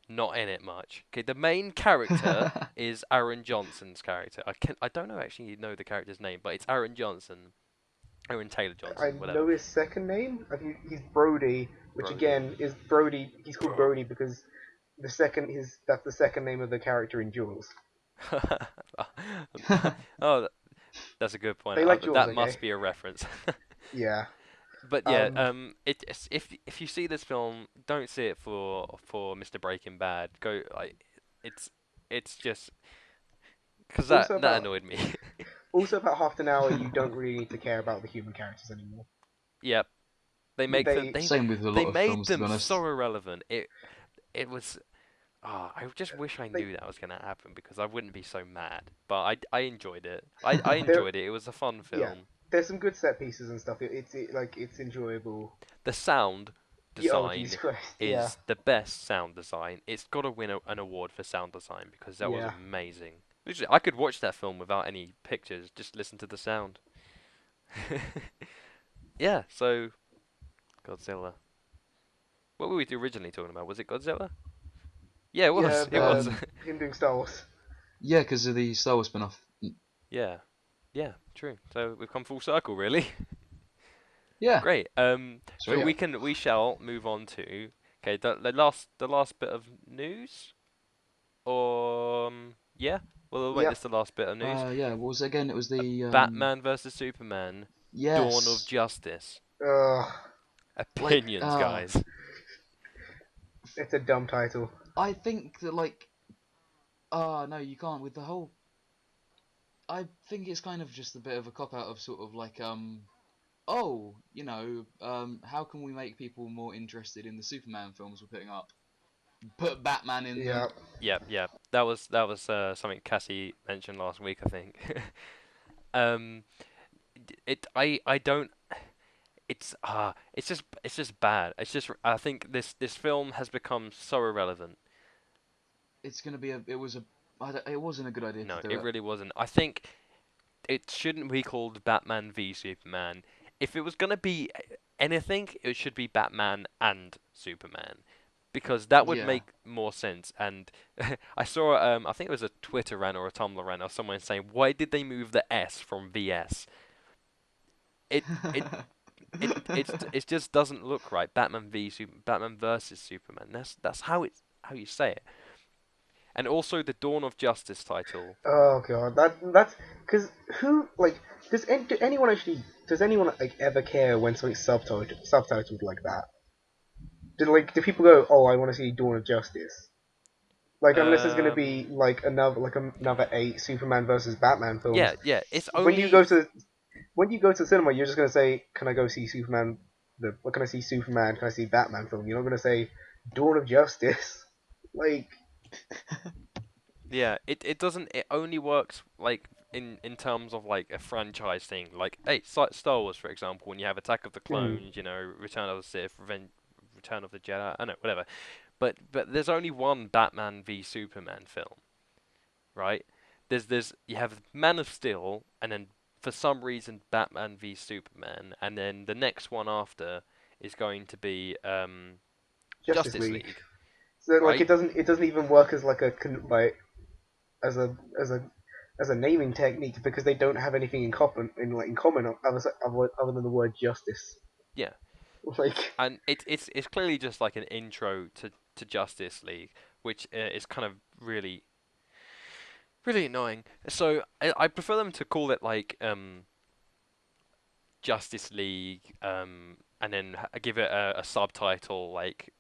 not in it much. Okay, the main character is Aaron Johnson's character. I don't know actually know the character's name, but it's Aaron Johnson, Aaron Taylor I Johnson, whatever. know his second name. I think he's Brody, which Brody. again is Brody. He's called Bro. Brody because that's the second name of the character in Jaws. Oh, that's a good point. They like Jaws, That okay? must be a reference. Yeah. But yeah, Um. if you see this film, don't see it for Mr. Breaking Bad. Go like it's it's just because Also that about annoyed me. also about half an hour, you don't really need to care about the human characters anymore. Yep, they make them They they Same with a they lot of made films, to be them honest. so irrelevant. It was. Ah, I just wish I they knew that was gonna happen because I wouldn't be so mad. But I enjoyed it. I they're enjoyed it. It was a fun yeah. film. There's some good set pieces and stuff. Like it's enjoyable. The sound Yeah, oh Jesus design Christ. Yeah. is the best sound design. It's got to win an award for sound design because that was Yeah. amazing. Literally, I could watch that film without any pictures, just listen to the sound. Yeah, so Godzilla. What were we originally talking about? Was it Godzilla? Yeah, it Yeah. was. It was. The him doing Star Wars. Yeah, because of the Star Wars spin-off. Yeah. Yeah, true. So we've come full circle, really. Yeah, Great. So sweet. we shall move on to okay the last bit of news, or yeah, we'll make this Yep. the last bit of news. Yeah, what was it again? It was the Batman versus Superman: Dawn of yes, Justice. Ugh. like Opinions, guys. It's a dumb title. I think that no, you can't with the whole. I think it's kind of just a bit of a cop out of sort of like oh, how can we make people more interested in the Superman films we're putting up? Put Batman in them. Yeah. Yep, yep. That was something Cassie mentioned last week, I think. um, I don't. It's just bad. It's just I think this film has become so irrelevant. it's gonna be it wasn't a good idea No, to do it it. really wasn't. I think it shouldn't be called Batman v Superman. If it was gonna be anything, it should be Batman and Superman, because that would Yeah. make more sense. And I saw, I think it was a Twitter rant or a Tumblr rant or someone saying, why did they move the S from VS? It it it just doesn't look right. Batman versus Superman. That's how you say it. And also the Dawn of Justice title. Oh god, that's because who like does anyone like ever care when something's subtitled like that? Do people go, oh, I want to see Dawn of Justice? Like unless there's gonna be Um, another 8 Superman versus Batman films. yeah. It's When you only go to when you go to the cinema, you're just gonna say, can I go see Superman? What can I see Superman? Can I see Batman film? You're not gonna say Dawn of Justice. Like yeah. It doesn't. It only works like in terms of like a franchise thing. Like hey, Star Wars for example, when you have Attack of the mm, Clones, Return of the Sith, Return of the Jedi. I know whatever. But there's only one Batman v Superman film, right? There's you have Man of Steel, and then for some reason Batman v Superman, and then the next one after is going to be Justice Justice League. League, So like right? it doesn't even work as like like as a as a as a naming technique because they don't have anything in common other than the word justice. Yeah, Like and it's clearly just like an intro to Justice League, which is kind of really annoying. So I prefer them to call it like Justice League, and then give it a subtitle like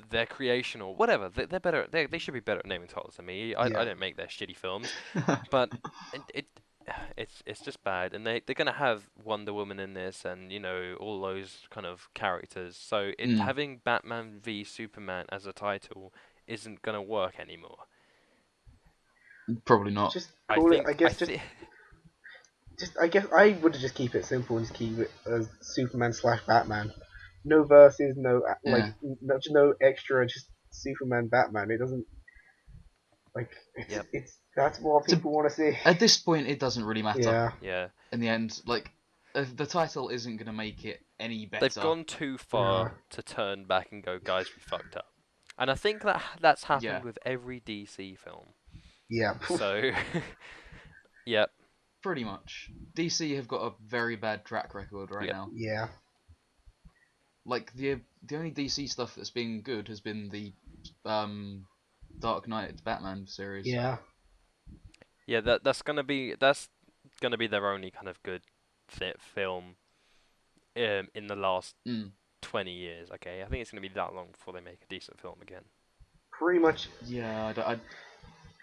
their creation or whatever. They're better. They should be better at naming titles than me. I yeah, don't make their shitty films, but it it's just bad. And they're gonna have Wonder Woman in this, and all those kind of characters. So Mm, having Batman v Superman as a title isn't gonna work anymore. probably not. just I call it. think I think I guess I would just keep it simple and just keep it as Superman slash Batman. No verses, Yeah. no extra, just Superman Batman. It doesn't like yep. it's that's what To, people want to see. at this point, it doesn't really matter. Yeah. Yeah. In the end, like the title isn't gonna make it any They've better. gone too Yeah. far to turn back and go, guys, we fucked up. And I think that's Yeah. happened with every DC film. Yeah. So, yep, Pretty much. DC have got a very bad track record right Yep. now. Yeah. Like the only DC stuff that's been good has been the Dark Knight Batman series. Yeah. yeah, that's gonna be their only kind of good film in the last Mm. 20 years. Okay, I think it's gonna be that long before they make a decent film again. Pretty much, Yeah,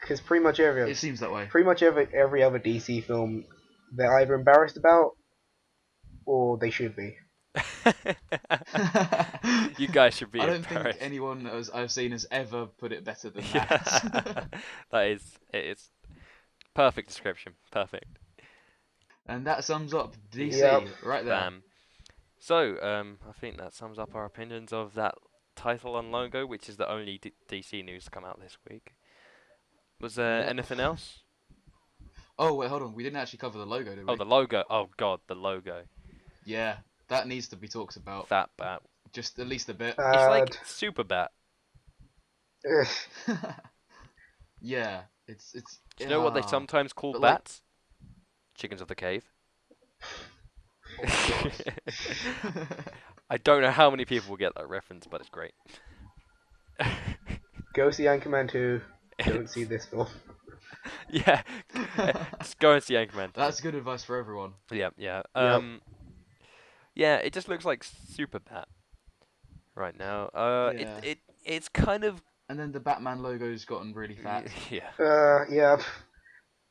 because pretty much it seems that way. every other DC film they're either embarrassed about or they should be. You guys should be I don't think embarrassed. anyone that I've seen has ever put it better than Yeah, that. it's perfect description. Perfect. And that sums up DC Yep. right there. Bam. So, I think that sums up our opinions of that title and logo, which is the only DC news to come out this week. Was there Yep. anything else? Oh wait, hold on. We didn't actually cover the logo, did we? Oh, the logo. Oh God, the logo. Yeah, that needs to be talked about. Fat Bat. Just at least a bit. It's like Super Bat. Yeah, it's. Do you know what they ah, sometimes call but like- bats? Chickens of the cave. Oh, I don't know how many people will get that reference, but it's great. Go see Anchorman 2. Don't see this film. Yeah, just go and see Anchorman. That's good advice for everyone. Yeah, yeah. Yep. Yeah, it just looks like Super Bat right now. Yeah. It's kind of And then the Batman logo's gotten really fat. yeah. Yeah.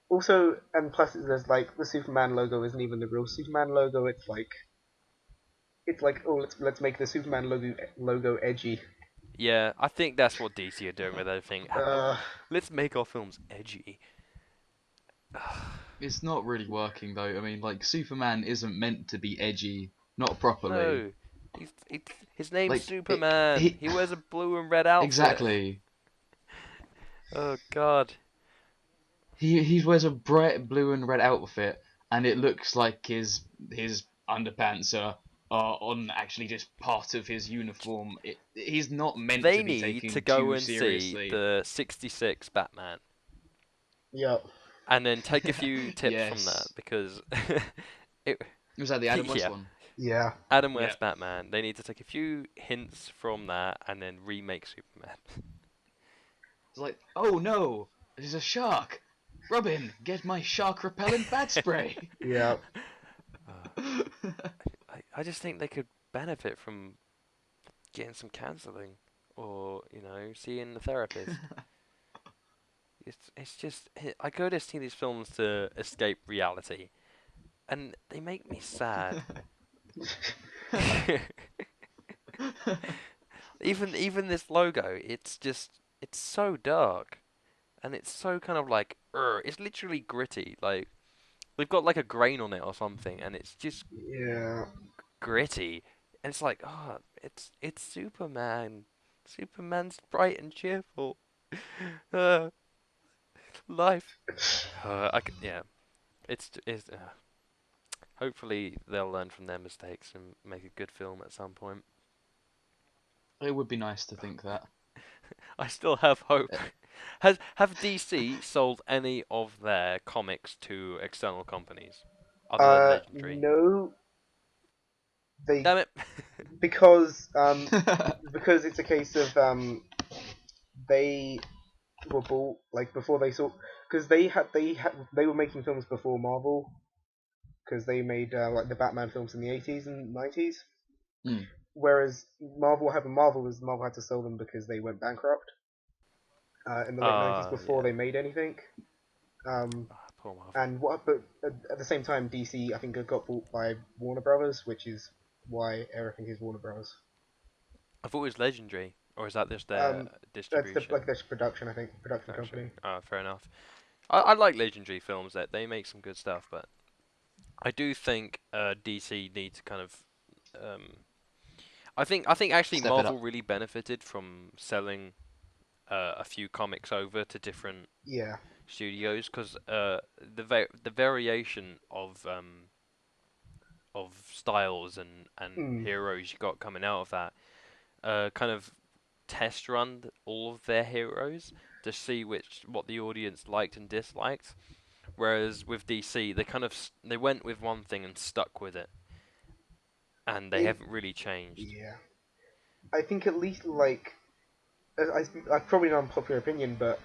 Also, and plus, there's like the Superman logo isn't even the real Superman logo. It's like oh let's make the Superman logo edgy. Yeah, I think that's what DC are doing with everything. Let's make our films edgy. It's not really working though. I mean, like Superman isn't meant to be edgy, not properly. No, his name's Like, Superman. he- He wears a blue and red outfit. Exactly. Oh God. He wears a bright blue and red outfit, and it looks like his underpants are on actually just part of his uniform. He's not meant to They be need to taken go too and see seriously. the '66 Batman, Yeah. and then take a few tips from that Yes. because it, Was that the Adam West yeah, one? Yeah. Adam Yeah. West Batman. They need to take a few hints from that and then remake Superman. It's like, oh no, there's a shark. Robin, get my shark repellent bat spray. Yeah. Uh, I just think they could benefit from getting some counselling or seeing a therapist. It's just I go to see these films to escape reality, and they make me sad. Even this logo, it's so dark, and it's so kind of like it's literally gritty. Like they've got like a grain on it or something, and it's just Yeah. gritty. And it's like, oh, it's Superman. Superman's bright and cheerful. Uh, life. Yeah. It's. Hopefully they'll learn from their mistakes and make a good film at some point. It would be nice to think that. I still have hope. Uh, Have DC sold any of their comics to external companies other than Legendary? No, they Damn it! because because it's a case of they were bought like before they saw because they were making films before Marvel because they made like the Batman films in the 80s and 90s. mm. Whereas Marvel what happened Marvel was Marvel had to sell them because they went bankrupt in the late 90s before Yeah. they made anything. Um, Poor Marvel. and what but at the same time DC I think got bought by Warner Brothers, which is why everything is Warner Brothers. I thought it was Legendary, or is that just their Um, that's the distribution like this production I think production production? company. Fair enough. I like Legendary films. That they make some good stuff, but I do think DC need to kind of um, I think actually Step it Marvel up. really benefited from selling a few comics over to different Yeah. studios because the variation of styles and Mm. heroes you got coming out of that kind of test run all of their heroes to see what the audience liked and disliked. Whereas with DC, they kind of they went with one thing and stuck with it, and they It, haven't really changed. yeah. I think at least like I probably not unpopular opinion, but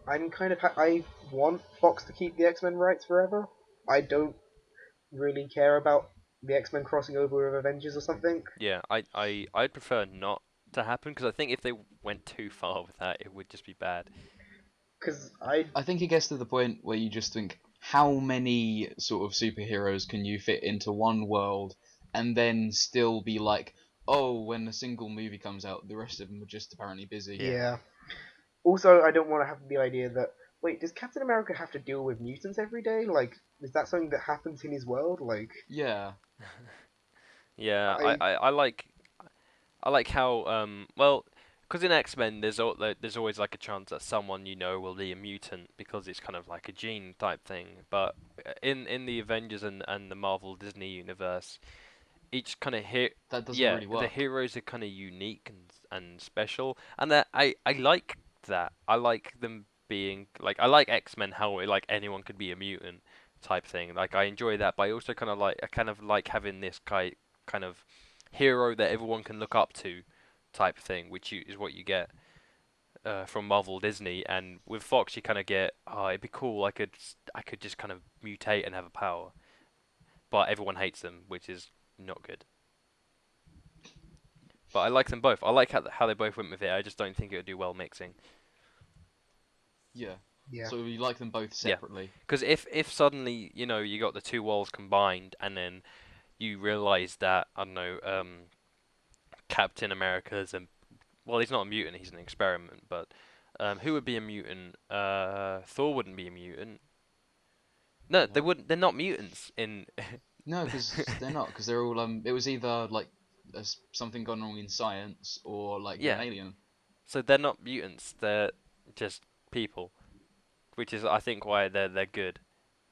I'm kind of I want Fox to keep the X-Men rights forever. I don't really care about the X-Men crossing over with Avengers or something. Yeah, I'd prefer not to happen because I think if they went too far with that, it would just be bad. Because I I think it gets to the point where you just think, how many sort of superheroes can you fit into one world, and then still be like, oh, when a single movie comes out, the rest of them are just apparently busy. Yeah. yeah. Also, I don't want to have the idea that wait, does Captain America have to deal with mutants every day? Like, is that something that happens in his world? Like, Yeah, Yeah, I I like how well, because in X-Men there's always like a chance that someone will be a mutant because it's kind of like a gene type thing. But in the Avengers and the Marvel Disney universe, each kind of that doesn't yeah, really the work. heroes are kind of unique and special, and that I like that. I like them being like I like X-Men how like anyone could be a mutant type thing. Like I enjoy that, but I kind of like having this kind of hero that everyone can look up to type thing, which is what you get from Marvel Disney, and with Fox you kind of get oh it'd be cool I could just kind of mutate and have a power, but everyone hates them, which is not good. But I like them both. I like how they both went with it. I just don't think it would do well mixing. Yeah. yeah. So you like them both Yeah, separately. because if suddenly you got the two walls combined, and then you realize that I don't know Captain America's a well he's not a mutant, he's an experiment. But who would be a mutant? Thor wouldn't be a mutant. No, they What? wouldn't. They're not mutants in. No, because they're not. Because they're all It was either like something gone wrong in science, or like they're an Yeah, alien. so they're not mutants. They're just people, which is I think why they're good.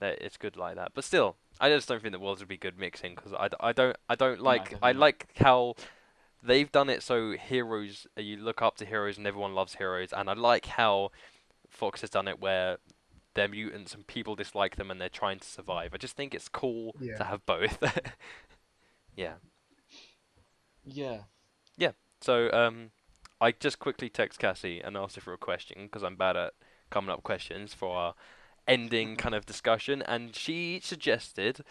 It's good like that. But still, I just don't think the worlds would be good mixing because I don't No, like definitely not. like how they've done it so heroes you look up to heroes and everyone loves heroes, and I like how Fox has done it where they're mutants and people dislike them and they're trying to survive. I just think it's cool to Yeah. have both. Yeah. Yeah. So I just quickly text Cassie and asked her for a question because I'm bad at coming up with questions for our ending kind of discussion, and she suggested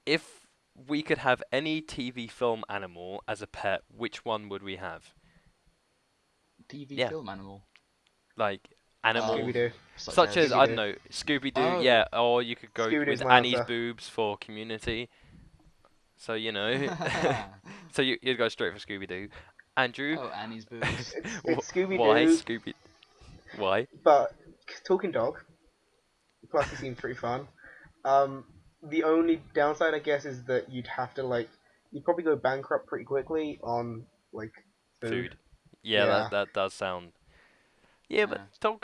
if we could have any TV film animal as a pet, which one would we have? TV Yeah, film animal. like animal Scooby Doo. such as I don't Scooby-Doo. know Scooby Doo, Oh. yeah, or you could go Scooby-Doo's with my Annie's answer. boobs for Community. So so you'd go straight for Scooby Doo. Andrew, Oh, Annie's boobs. It's Scooby why Doo, Scooby? Why? but talking dog. Plus, he seems pretty fun. The only downside, I guess, is that you'd have to you'd probably go bankrupt pretty quickly on like food. Food. Yeah, Yeah. that does sound. Yeah, but Yeah.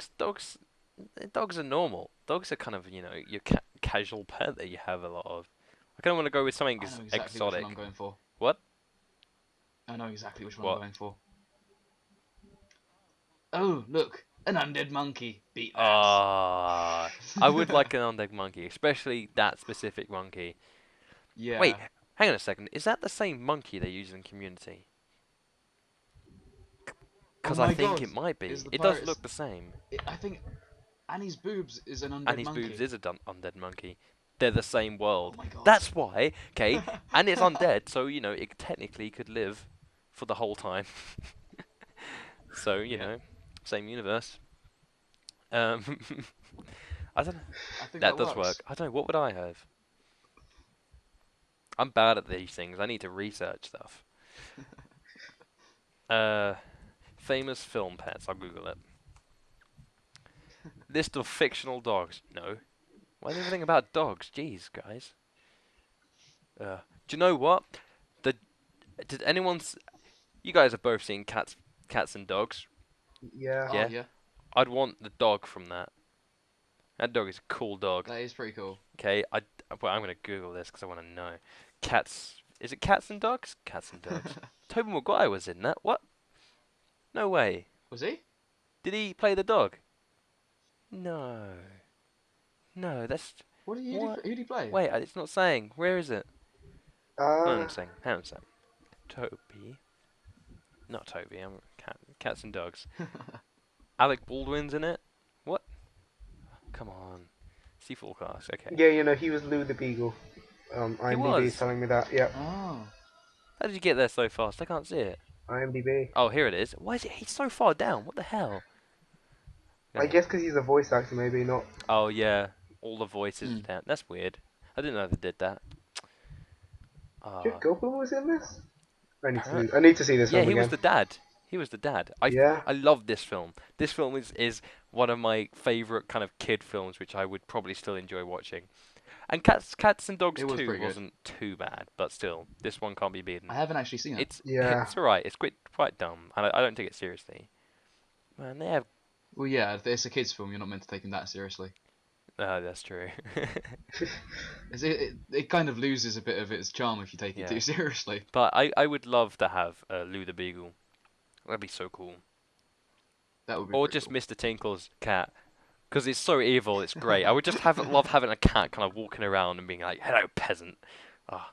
dogs are normal. Dogs are kind of your casual pet that you have a lot of. I kind of want to go with something I know exactly which exotic. one I'm going for. What? I know exactly which one What? I'm going for. Oh, look, an undead monkey. Beat that. Ah, I would like an undead monkey, especially that specific monkey. Yeah. Wait, hang on a second. Is that the same monkey they use in Community? Because Oh I my think God, it might be. is the It does pirates- look the same. I think Annie's boobs is an undead And his monkey. boobs is a undead monkey. They're the same world. Oh my God. That's why, okay, and it's undead, so it technically could live for the whole time. So Yeah. same universe. Um, I don't know. I think That that does works. work. I don't know. What would I have? I'm bad at these things. I need to research stuff. Famous film pets. I'll Google it. List of fictional dogs. No. Why is everything about dogs? Jeez, guys. Do you know what? Did anyone's? You guys have both seen cats and dogs. Yeah. Oh Yeah. yeah, I'd want the dog from that. That dog is a cool dog. that is pretty cool. Okay, well, I'm gonna Google this because I want to know. Cats. Is it cats and dogs? Cats and dogs. Tobey Maguire was in that. What? No way. Was he? Did he play the dog? No. No, that's. What did he? What? Who did he play? Wait, it's not saying. Where is it? Hang on Uh, a second. Hang on a second. Toby. Not Toby. I'm cats and dogs. Alec Baldwin's in it. What? Come on. See forecast. Okay. yeah, he was Lou the Beagle. IMDb is was? telling me that. Yeah. Oh. How did you get there so fast? I can't see it. IMDb. Oh, here it is. Why is it? He's so far down. What the hell? I guess because he's a voice actor, maybe not. Oh yeah, all the voices Mm. down. That's weird. I didn't know they did that. Jeff Goldblum was in this. Apparent- I need to see this Yeah, film he again. was the dad. He was the dad. Yeah. I love this film. This film is one of my favorite kind of kid films, which I would probably still enjoy watching. And Cats and Dogs It was 2 pretty good. wasn't too bad, but still, this one can't be beaten. I haven't actually seen it. Yeah. It's alright. It's quite dumb, and I don't take it seriously. Man, they have. Well, yeah, if it's a kids' film, you're not meant to take them that seriously. That's true. It kind of loses a bit of its charm if you take it Yeah. too seriously. But I would love to have Lou the Beagle. That'd be so cool. That would be. Or pretty just cool. Mr. Tinkle's cat, because it's so evil. It's great. I would just love having a cat kind of walking around and being like, "Hello, peasant." Ah.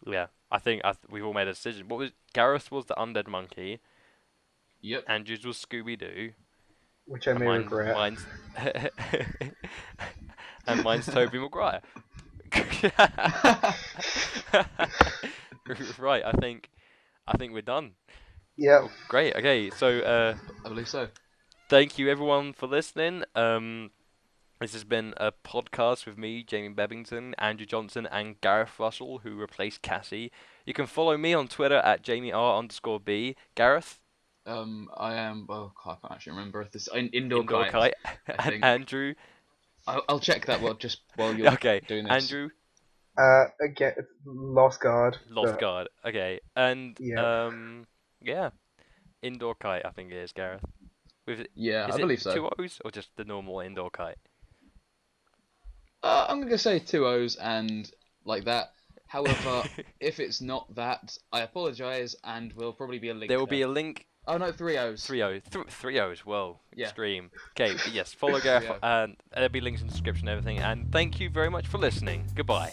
Yeah, I think we've all made a decision. Gareth was the undead monkey. Yep. Andrew's was Scooby Doo. Which I may regret. Mine's and mine's Tobey Maguire. Right, I think we're done. Yeah. Great. Okay, so I believe so. thank you everyone for listening. This has been a podcast with me, Jamie Bebbington, Andrew Johnson, and Gareth Russell, who replaced Cassie. You can follow me on Twitter at JamieR_B. Gareth? I am. Oh, I can't actually remember if this indoor Indoor kite. Kite. I And think. Andrew? I'll check that while you're Okay, doing this. Andrew? Again, Lost Guard. Lost but- Guard. Okay, and Yeah. yeah. indoor kite, I think it is, Gareth. Yeah, Is I it believe so. two O's or just the normal indoor kite? I'm gonna say two O's and like that. However, if it's not that, I apologise, and will probably be a link There will there. be a link. Oh no, three O's. Three O's. Whoa, Yeah. extreme. Okay, but yes, follow Gareth, Yeah. and there'll be links in the description and everything. And thank you very much for listening. Goodbye.